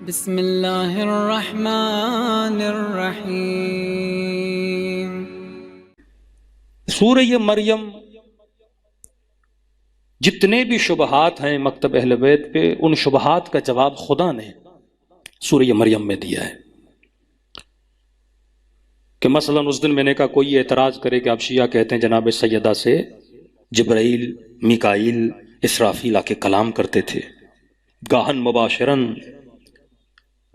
بسم اللہ الرحمن الرحیم۔ سورہ مریم جتنے بھی شبہات ہیں مکتب اہل بیت پہ، ان شبہات کا جواب خدا نے سورہ مریم میں دیا ہے کہ مثلا اس دن میں نے کہا کوئی اعتراض کرے کہ آپ شیعہ کہتے ہیں جناب سیدہ سے جبرائیل، میکائیل، اسرافیل آ کے کلام کرتے تھے گاہن مباشرن،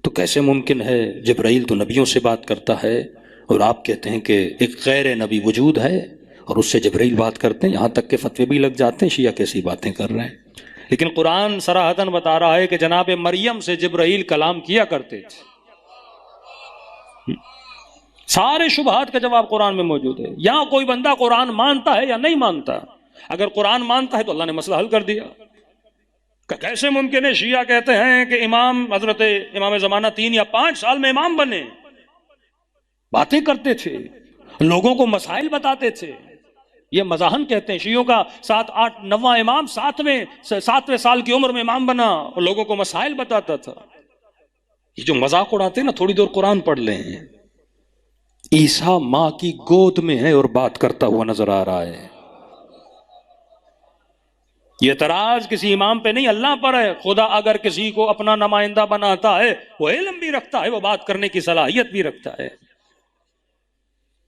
تو کیسے ممکن ہے؟ جبرائیل تو نبیوں سے بات کرتا ہے اور آپ کہتے ہیں کہ ایک غیر نبی وجود ہے اور اس سے جبرائیل بات کرتے ہیں، یہاں تک کہ فتوے بھی لگ جاتے ہیں شیعہ کیسی باتیں کر رہے ہیں۔ لیکن قرآن صراحتاً بتا رہا ہے کہ جناب مریم سے جبرائیل کلام کیا کرتے تھے۔ سارے شبہات کا جواب قرآن میں موجود ہے۔ یہاں کوئی بندہ قرآن مانتا ہے یا نہیں مانتا، اگر قرآن مانتا ہے تو اللہ نے مسئلہ حل کر دیا۔ کیسے ممکن ہے؟ شیعہ کہتے ہیں کہ حضرت امام زمانہ 3 یا 5 سال میں امام بنے، باتیں کرتے تھے، لوگوں کو مسائل بتاتے تھے۔ یہ مزاحن کہتے ہیں شیعوں کا 7، 8، 9واں امام 7ویں سال کی عمر میں امام بنا اور لوگوں کو مسائل بتاتا تھا۔ یہ جو مذاق اڑاتے ہیں نا، تھوڑی دور قرآن پڑھ لیں، عیسیٰ ماں کی گود میں ہے اور بات کرتا ہوا نظر آ رہا ہے۔ یہ اعتراض کسی امام پہ نہیں، اللہ پر ہے۔ خدا اگر کسی کو اپنا نمائندہ بناتا ہے، وہ علم بھی رکھتا ہے، وہ بات کرنے کی صلاحیت بھی رکھتا ہے۔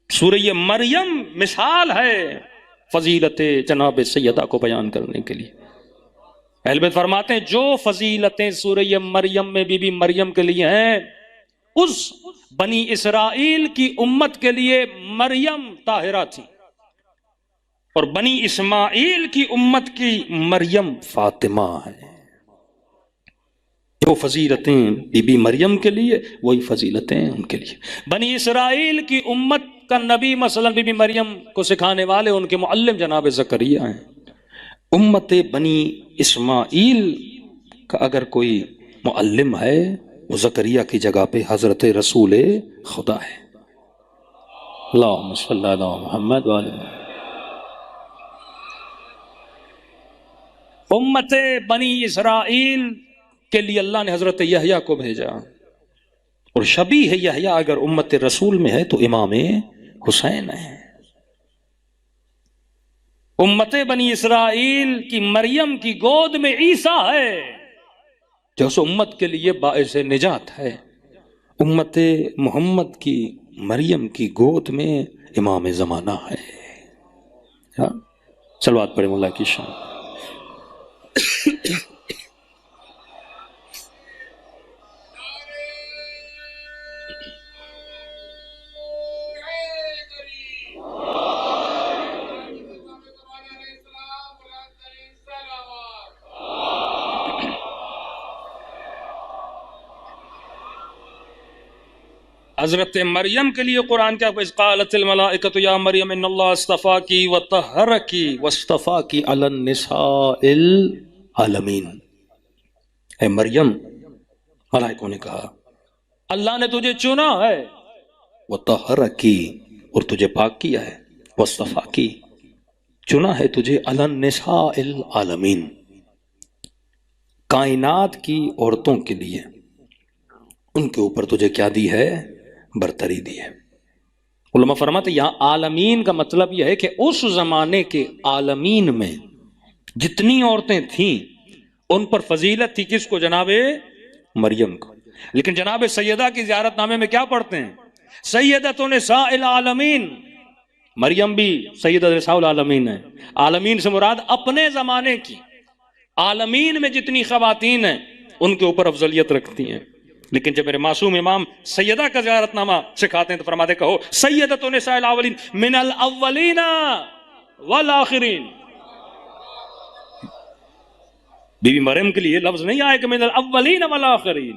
سورہ مریم مثال ہے فضیلت جناب سیدہ کو بیان کرنے کے لیے۔ اہل بیت فرماتے ہیں جو فضیلتیں سورہ مریم میں بی بی مریم کے لیے ہیں، اس بنی اسرائیل کی امت کے لیے مریم طاہرہ تھی، اور بنی اسماعیل کی امت کی مریم فاطمہ ہے۔ جو فضیلتیں بی بی مریم کے لیے، وہی فضیلتیں ان کے لیے۔ بنی اسرائیل کی امت کا نبی مثلا بی بی مریم کو سکھانے والے ان کے معلم جناب زکریا ہیں۔ امت بنی اسماعیل کا اگر کوئی معلم ہے، وہ زکریا کی جگہ پہ حضرت رسول خدا ہے۔ اللہم صلی علی محمد وعلی امت بنی اسرائیل کے لیے اللہ نے حضرت یحییٰ کو بھیجا، اور شبیہ یحییٰ اگر امت رسول میں ہے تو امام حسین ہے۔ امت بنی اسرائیل کی مریم کی گود میں عیسیٰ ہے، جو اس امت کے لیے باعث نجات ہے۔ امت محمد کی مریم کی گود میں امام زمانہ ہے۔ صلوات پڑھیں مولا کی شان۔ حضرت مریم کے لیے قرآن کیا اذ قالت الملائکۃ یا مریم ان اللہ اصطفاکی وطہرکی واصطفاکی علی النساء العالمین۔ اے مریم، ملائکوں نے کہا اللہ نے تجھے چنا ہے، وطہرکی، اور تجھے پاک کیا ہے، واصطفاکی، چنا ہے تجھے، علی النساء العالمین، کائنات کی عورتوں کے لیے، ان کے اوپر تجھے کیا دی ہے؟ برتری دی ہے۔ علماء فرماتے ہیں یہاں عالمین کا مطلب یہ ہے کہ اس زمانے کے عالمین میں جتنی عورتیں تھیں ان پر فضیلت تھی کس کو؟ جناب مریم کو۔ لیکن جناب سیدہ کی زیارت نامے میں کیا پڑھتے ہیں؟ سیدۃ نساء العالمین۔ مریم بھی سیدۃ نساء العالمین ہے۔ عالمین سے مراد اپنے زمانے کی عالمین میں جتنی خواتین ہیں ان کے اوپر افضلیت رکھتی ہیں۔ لیکن جب میرے معصوم امام سیدہ کا زیارت نامہ سکھاتے ہیں تو فرماتے کہو سیدۃ نساء الاولین من الاولین والآخرین۔ بی بی مریم کے لیے لفظ نہیں آئے کہ من الاولین والآخرین،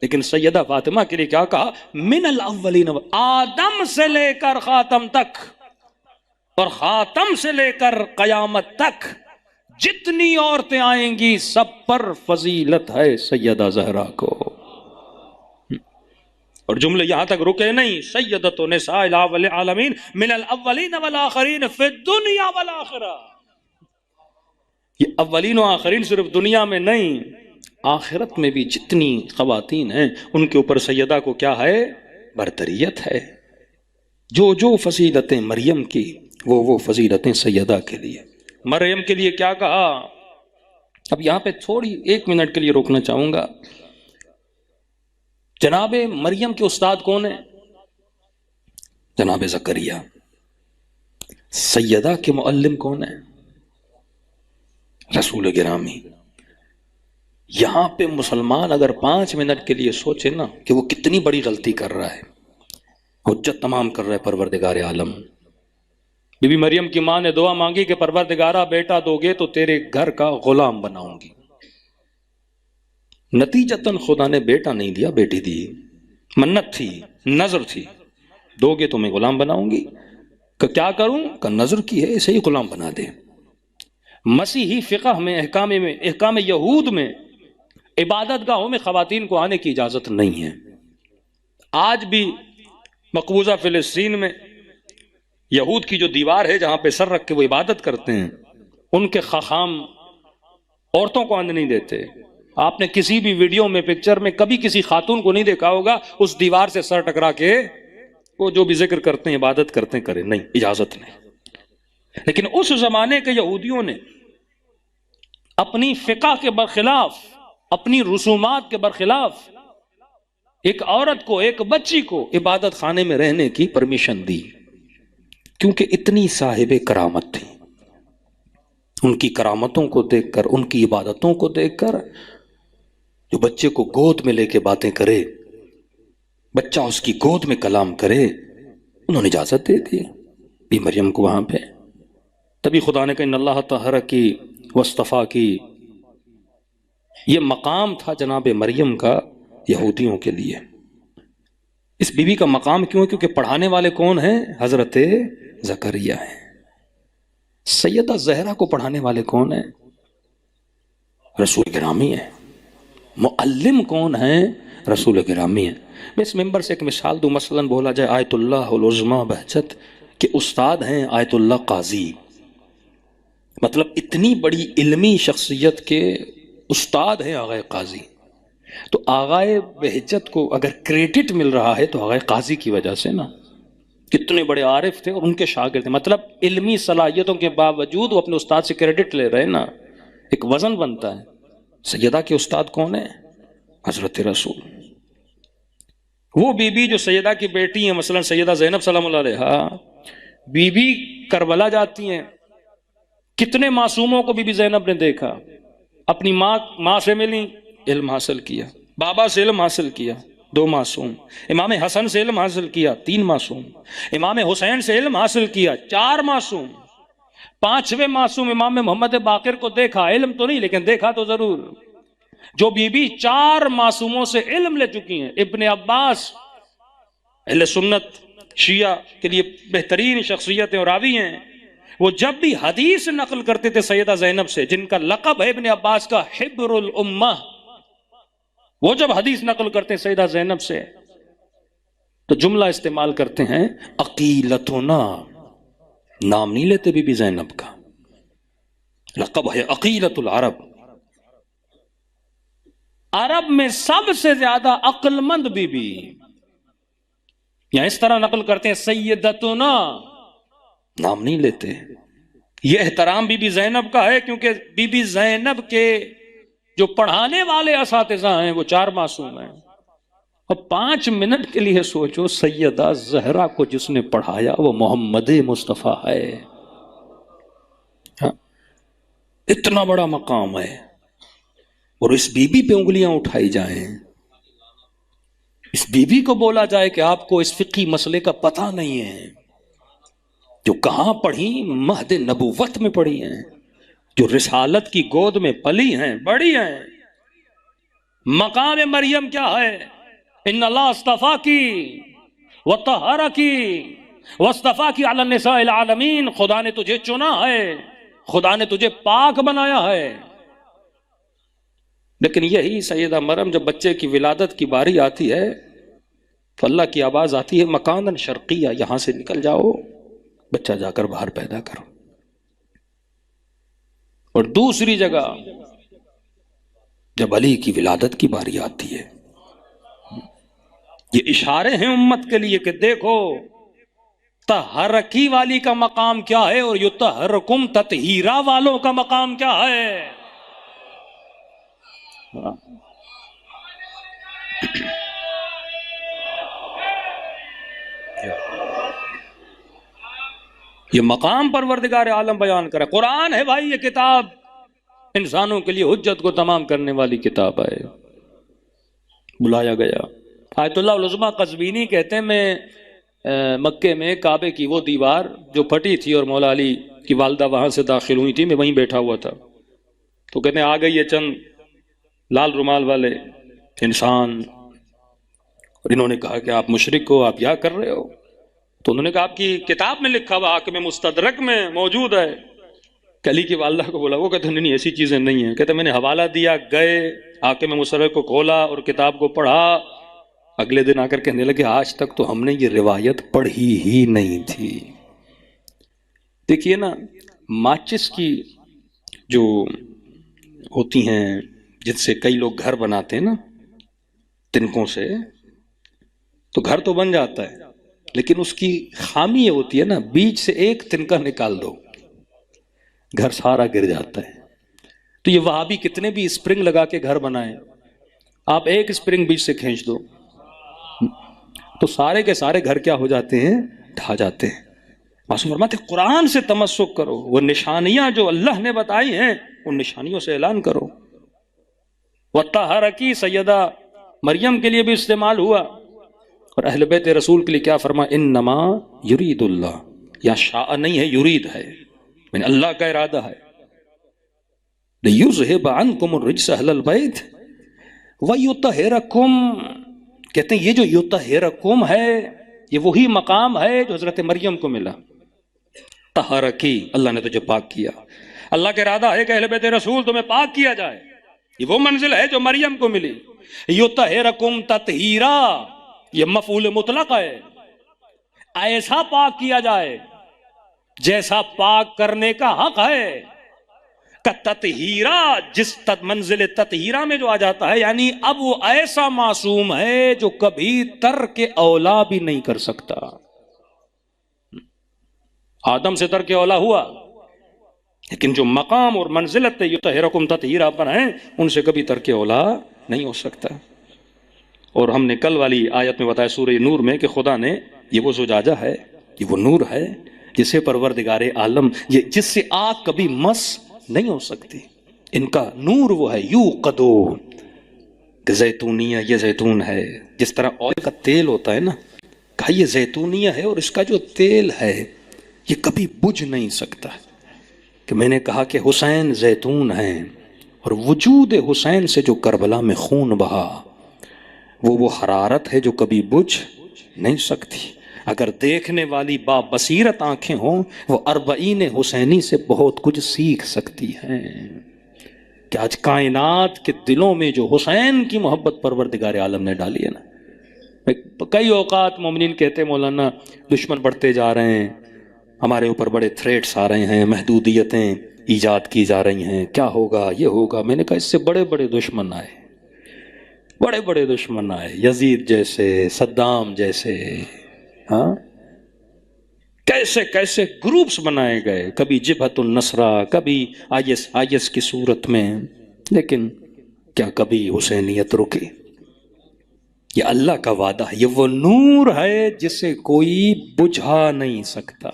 لیکن سیدہ فاطمہ کے لیے کیا کہا؟ من الاولین، آدم سے لے کر خاتم تک اور خاتم سے لے کر قیامت تک جتنی عورتیں آئیں گی سب پر فضیلت ہے سیدہ زہرا کو۔ اور جملے یہاں تک رکے نہیں، سیدۃ نساء العالمین من الاولین والآخرین فی الدنیا والآخرہ۔ یہ اولین و آخرین صرف دنیا میں نہیں، آخرت میں بھی جتنی خواتین ہیں ان کے اوپر سیدہ کو کیا ہے؟ برتریت ہے. جو فضیلتیں مریم کی وہ فضیلتیں سیدہ کے لیے. مریم کے لیے کیا کہا؟ اب یہاں پہ تھوڑی 1 منٹ کے لیے روکنا چاہوں گا. جناب مریم کے استاد کون ہیں؟ جناب زکریا. سیدہ کے معلم کون ہیں؟ رسول گرامی. یہاں پہ مسلمان اگر 5 منٹ کے لیے سوچے نا کہ وہ کتنی بڑی غلطی کر رہا ہے، حجت تمام کر رہا ہے پروردگار عالم. بی بی مریم کی ماں نے دعا مانگی کہ پروردگارہ بیٹا دو گے تو تیرے گھر کا غلام بناؤں گی. نتیجتاً خدا نے بیٹا نہیں دیا، بیٹی دی. منت تھی، نظر تھی، دو گے تو میں غلام بناؤں گی. کہ کیا کروں؟ کہ نظر کی ہے، اسے ہی غلام بنا دے. مسیحی فقہ میں احکام یہود میں عبادت گاہوں میں خواتین کو آنے کی اجازت نہیں ہے. آج بھی مقبوضہ فلسطین میں یہود کی جو دیوار ہے جہاں پہ سر رکھ کے وہ عبادت کرتے ہیں، ان کے خاخام عورتوں کو آنے نہیں دیتے. آپ نے کسی بھی ویڈیو میں، پکچر میں کبھی کسی خاتون کو نہیں دیکھا ہوگا اس دیوار سے سر ٹکرا کے وہ جو بھی ذکر کرتے ہیں، عبادت کرتے ہیں، کریں. نہیں، اجازت نہیں. لیکن اس زمانے کے یہودیوں نے اپنی فقہ کے برخلاف، اپنی رسومات کے برخلاف ایک عورت کو، ایک بچی کو عبادت خانے میں رہنے کی پرمیشن دی، کیونکہ اتنی صاحب کرامت تھی. ان کی کرامتوں کو دیکھ کر، ان کی عبادتوں کو دیکھ کر جو بچے کو گود میں لے کے باتیں کرے، بچہ اس کی گود میں کلام کرے، انہوں نے اجازت دے دی بی مریم کو وہاں پہ. تبھی خدا نے کہا ان اللہ طہر کی واصطفیٰ کی. یہ مقام تھا جناب مریم کا یہودیوں کے لیے. اس بی بی کا مقام کیوں ہے؟ کیونکہ پڑھانے والے کون ہیں؟ حضرت زکریا ہیں. سیدہ زہرا کو پڑھانے والے کون ہیں؟ رسول گرامی ہیں. معلم کون ہیں؟ رسول گرامی ہیں. میں اس ممبر سے ایک مثال دوں. مثلاً بولا جائے آیت اللہ العظمیٰ بہجت کے استاد ہیں آیت اللہ قاضی. مطلب اتنی بڑی علمی شخصیت کے استاد ہیں آغا قاضی. تو آغا بہجت کو اگر کریڈٹ مل رہا ہے تو آغا قاضی کی وجہ سے نا. کتنے بڑے عارف تھے اور ان کے شاگرد تھے. مطلب علمی صلاحیتوں کے باوجود وہ اپنے استاد سے کریڈٹ لے رہے نا، ایک وزن بنتا ہے. سیدہ کے استاد کون ہیں؟ حضرت رسول. وہ بی بی جو سیدہ کی بیٹی ہیں، مثلا سیدہ زینب سلام اللہ علیہا، بی بی کربلا جاتی ہیں. کتنے معصوموں کو بی بی زینب نے دیکھا. اپنی ماں سے ملی، علم حاصل کیا. بابا سے علم حاصل کیا، 2 معصوم. امام حسن سے علم حاصل کیا، 3 معصوم. امام حسین سے علم حاصل کیا، 4 معصوم. 5ویں معصوم امام محمد باقر کو دیکھا، علم تو نہیں لیکن دیکھا تو ضرور. جو بی بی 4 معصوموں سے علم لے چکی ہیں. ابن عباس اہل سنت شیعہ کے لیے بہترین شخصیتیں اور راوی ہیں. وہ جب بھی حدیث نقل کرتے تھے سیدہ زینب سے، جن کا لقب ہے ابن عباس کا حبر الامہ، وہ جب حدیث نقل کرتے ہیں سیدہ زینب سے تو جملہ استعمال کرتے ہیں عقیلتنا. نام نہیں لیتے بی بی زینب کا، لقب ہے عقیلت العرب. عرب میں سب سے زیادہ عقل مند بی بی. یا اس طرح نقل کرتے ہیں سیدتنا، نام نہیں لیتے. یہ احترام بی بی زینب کا ہے کیونکہ بی بی زینب کے جو پڑھانے والے اساتذہ ہیں وہ 4 معصوم ہیں. اب 5 منٹ کے لیے سوچو، سیدہ زہرا کو جس نے پڑھایا وہ محمد مصطفیٰ ہے. اتنا بڑا مقام ہے اور اس بی بی پہ انگلیاں اٹھائی جائیں، اس بی بی کو بولا جائے کہ آپ کو اس فقہی مسئلے کا پتہ نہیں ہے. جو کہاں پڑھی؟ مہد نبوت میں پڑھی ہیں، جو رسالت کی گود میں پلی ہیں، بڑی ہیں. مقام مریم کیا ہے؟ ان اللہ اصطفیٰ کی وطہرہ کی واصطفیٰ کی علی النساء العالمین. خدا نے تجھے چنا ہے، خدا نے تجھے پاک بنایا ہے. لیکن یہی سیدہ مریم جب بچے کی ولادت کی باری آتی ہے تو اللہ کی آواز آتی ہے مکاناً شرقیہ، یہاں سے نکل جاؤ، بچہ جا کر باہر پیدا کرو. اور دوسری جگہ جب علی کی ولادت کی باری آتی ہے. یہ اشارے ہیں امت کے لیے کہ دیکھو تحرکی والی کا مقام کیا ہے اور یطہرکم تطہیرا والوں کا مقام کیا ہے. یہ مقام پروردگار عالم بیان کرے. قرآن ہے بھائی، یہ کتاب انسانوں کے لیے حجت کو تمام کرنے والی کتاب ہے. بلایا گیا. آیت اللہ العظمیٰ قزوینی کہتے ہیں میں مکے میں کعبے کی وہ دیوار جو پھٹی تھی اور مولا علی کی والدہ وہاں سے داخل ہوئی تھی، میں وہیں بیٹھا ہوا تھا. تو کہتے ہیں آ گئی یہ چند لال رومال والے انسان اور انہوں نے کہا کہ آپ مشرک ہو، آپ کیا کر رہے ہو؟ تو انہوں نے کہا آپ کی کتاب میں لکھا ہوا حاکم مستدرک میں موجود ہے. کہ علی کی والدہ کو بولا، وہ کہتے ہیں نہیں ایسی چیزیں نہیں ہیں. کہتے میں نے حوالہ دیا، گئے حاکم مستدرک کو کھولا اور کتاب کو پڑھا. اگلے دن آ کر کہنے لگے آج تک تو ہم نے یہ روایت پڑھی ہی نہیں تھی. دیکھیے نا، ماچس کی جو ہوتی ہیں جن سے کئی لوگ گھر بناتے ہیں نا، تنکوں سے، تو گھر تو بن جاتا ہے لیکن اس کی خامی یہ ہوتی ہے نا، بیچ سے ایک تنکا نکال دو گھر سارا گر جاتا ہے. تو یہ وہابی کتنے بھی اسپرنگ لگا کے گھر بنائیں، آپ ایک اسپرنگ بیچ سے کھینچ دو تو سارے کے سارے گھر کیا ہو جاتے ہیں؟ ڈھا جاتے ہیں. معصوم فرماتے قرآن سے تمسک کرو، وہ نشانیاں جو اللہ نے بتائی ہیں ان نشانیوں سے اعلان کرو. وَطَّهَرَكِ سیدہ مریم کے لیے بھی استعمال ہوا اور اہل بیت رسول کے لیے کیا فرما؟ انما یرید اللہ، یا شاء نہیں ہے، یرید ہے، یعنی اللہ کا ارادہ ہے. لِيُذْهِبَ عَنْكُمُ الرِّجْسَ أَهْلَ الْبَيْتِ وَيُطَهِّرَكُمْ. کہتے ہیں یہ جو یطہرکم ہے یہ وہی مقام ہے جو حضرت مریم کو ملا. طہرکی، اللہ نے تجھے پاک کیا. اللہ کا ارادہ ہے کہ اہل بیت رسول تمہیں پاک کیا جائے. یہ وہ منزل ہے جو مریم کو ملی. یطہرکم تطہیرا، یہ مفعول مطلق ہے. ایسا پاک کیا جائے جیسا پاک کرنے کا حق ہے. تطہیرا، جس منزل تطہیرا میں جو آ جاتا ہے، یعنی اب وہ ایسا معصوم ہے جو کبھی ترک اولا بھی نہیں کر سکتا. آدم سے ترک اولا ہوا لیکن جو مقام اور منزلت یطہرکم تطہیرا پر ہیں ان سے کبھی ترک اولا نہیں ہو سکتا. اور ہم نے کل والی آیت میں بتایا سورہ نور میں کہ خدا نے یہ وہ زجاجہ ہے، یہ وہ نور ہے جسے پروردگار عالم، یہ جس سے آگ کبھی مس نہیں ہو سکتی. ان کا نور وہ ہے یوقدو، کہ زیتونیہ، یہ زیتون ہے. جس طرح آئل کا تیل ہوتا ہے نا، کہا یہ زیتونیہ ہے اور اس کا جو تیل ہے یہ کبھی بجھ نہیں سکتا. کہ میں نے کہا کہ حسین زیتون ہیں اور وجود حسین سے جو کربلا میں خون بہا وہ حرارت ہے جو کبھی بجھ نہیں سکتی. اگر دیکھنے والی با بصیرت آنکھیں ہوں وہ اربعین حسینی سے بہت کچھ سیکھ سکتی ہیں. کہ آج کائنات کے دلوں میں جو حسین کی محبت پروردگار عالم نے ڈالی ہے نا، کئی اوقات مومنین کہتے ہیں مولانا دشمن بڑھتے جا رہے ہیں، ہمارے اوپر بڑے تھریٹس آ رہے ہیں، محدودیتیں ایجاد کی جا رہی ہیں، کیا ہوگا، یہ ہوگا. میں نے کہا اس سے بڑے بڑے دشمن آئے، بڑے بڑے دشمن آئے، یزید جیسے، صدام جیسے. ہاں، کیسے کیسے گروپس بنائے گئے، کبھی جبہت النصرہ، کبھی آئی ایس کی صورت میں، لیکن کیا کبھی حسینیت رکی؟ یہ اللہ کا وعدہ ہے، یہ وہ نور ہے جسے کوئی بجھا نہیں سکتا.